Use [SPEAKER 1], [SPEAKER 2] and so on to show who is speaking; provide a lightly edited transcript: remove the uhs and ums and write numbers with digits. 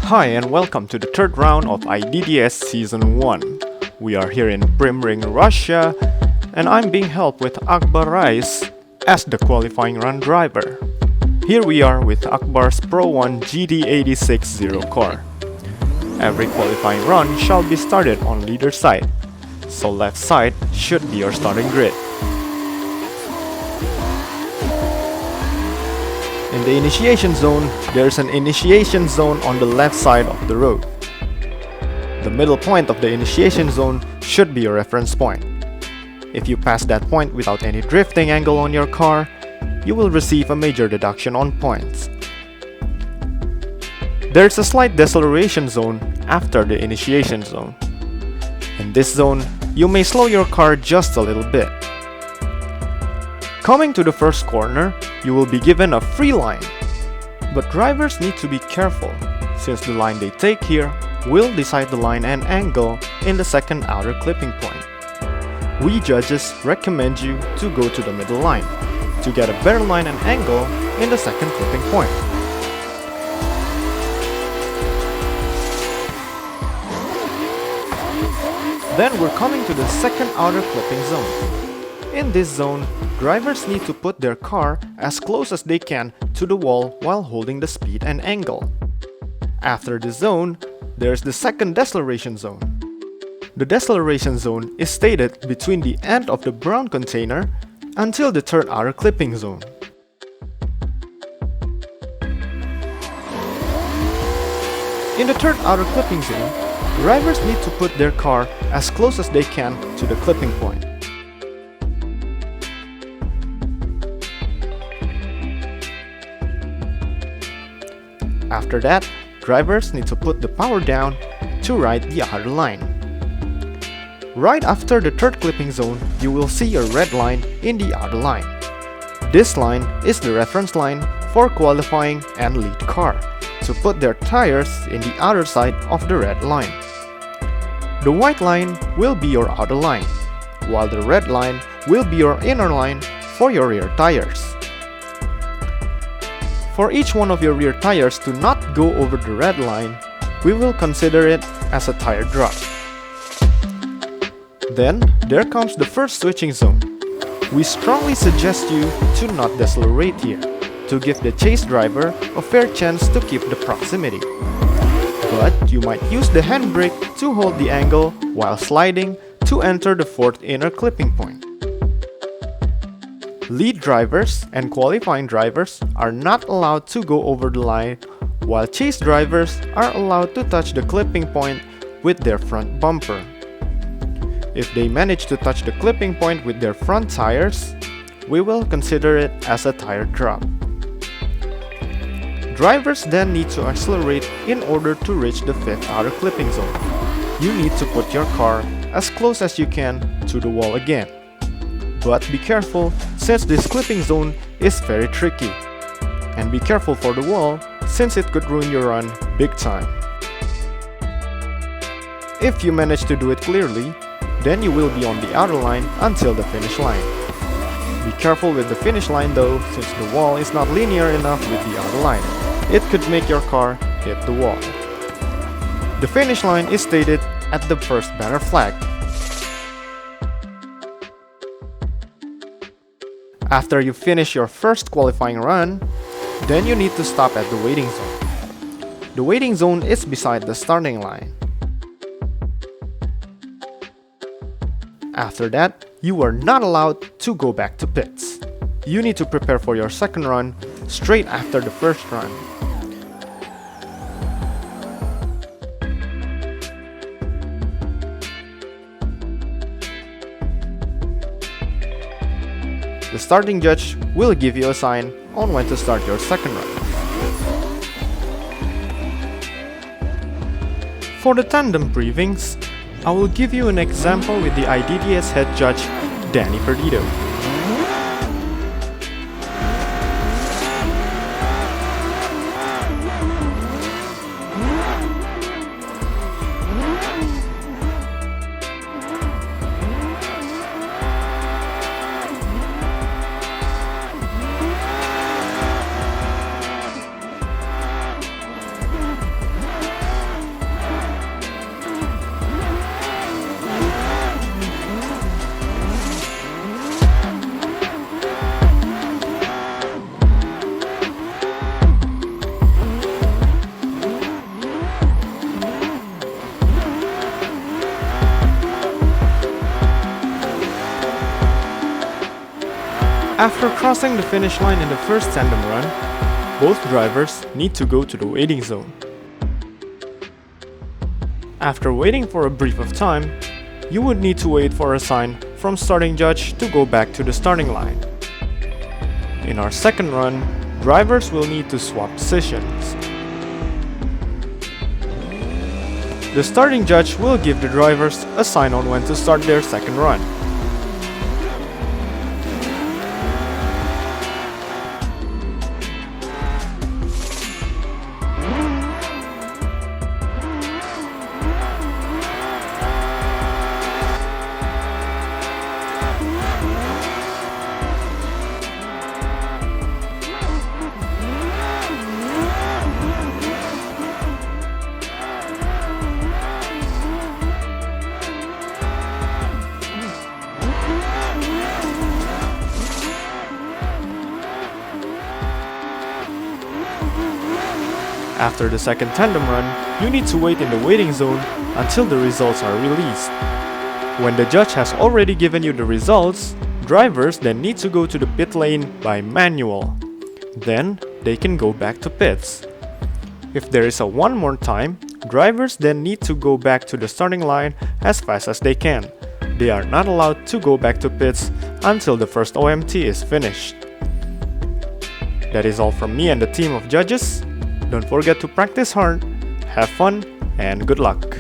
[SPEAKER 1] Hi and welcome to the third round of IDDS Season 1. We are here in Primring, Russia, and I'm being helped with Akbar Rais as the qualifying run driver. Here we are with Akbar's Pro 1 GT-86 car. Every qualifying run shall be started on leader side, so left side should be your starting grid. In the initiation zone, there's an initiation zone on the left side of the road. The middle point of the initiation zone should be your reference point. If you pass that point without any drifting angle on your car, you will receive a major deduction on points. There's a slight deceleration zone after the initiation zone. In this zone, you may slow your car just a little bit. Coming to the first corner, you will be given a free line. But drivers need to be careful, since the line they take here will decide the line and angle in the second outer clipping point. We judges recommend you to go to the middle line, to get a better line and angle in the second clipping point. Then we're coming to the second outer clipping zone. In this zone, drivers need to put their car as close as they can to the wall while holding the speed and angle. After this zone, there's the second deceleration zone. The deceleration zone is stated between the end of the brown container until the third outer clipping zone. In the third outer clipping zone, drivers need to put their car as close as they can to the clipping point. After that, drivers need to put the power down to ride the other line. Right after the third clipping zone, you will see a red line in the other line. This line is the reference line for qualifying and lead car to put their tires in the other side of the red line. The white line will be your outer line, while the red line will be your inner line for your rear tires. For each one of your rear tires to not go over the red line, we will consider it as a tire drop. Then, there comes the first switching zone. We strongly suggest you to not decelerate here, to give the chase driver a fair chance to keep the proximity. But you might use the handbrake to hold the angle while sliding to enter the fourth inner clipping point. Lead drivers and qualifying drivers are not allowed to go over the line, while chase drivers are allowed to touch the clipping point with their front bumper. If they manage to touch the clipping point with their front tires, we will consider it as a tire drop. Drivers then need to accelerate in order to reach the fifth outer clipping zone. You need to put your car as close as you can to the wall again. But be careful, since this clipping zone is very tricky. And be careful for the wall, since it could ruin your run big time. If you manage to do it clearly, then you will be on the outer line until the finish line. Be careful with the finish line though, since the wall is not linear enough with the outer line. It could make your car hit the wall. The finish line is stated at the first banner flag. After you finish your first qualifying run, then you need to stop at the waiting zone. The waiting zone is beside the starting line. After that, you are not allowed to go back to pits. You need to prepare for your second run straight after the first run. The starting judge will give you a sign on when to start your second run. For the tandem briefings, I will give you an example with the IDDS head judge, Ferdito. After crossing the finish line in the first tandem run, both drivers need to go to the waiting zone. After waiting for a brief of time, you would need to wait for a sign from starting judge to go back to the starting line. In our second run, drivers will need to swap positions. The starting judge will give the drivers a sign on when to start their second run. After the second tandem run, you need to wait in the waiting zone until the results are released. When the judge has already given you the results, drivers then need to go to the pit lane by manual. Then they can go back to pits. If there is a one more time, drivers then need to go back to the starting line as fast as they can. They are not allowed to go back to pits until the first OMT is finished. That is all from me and the team of judges. Don't forget to practice hard, have fun, and good luck.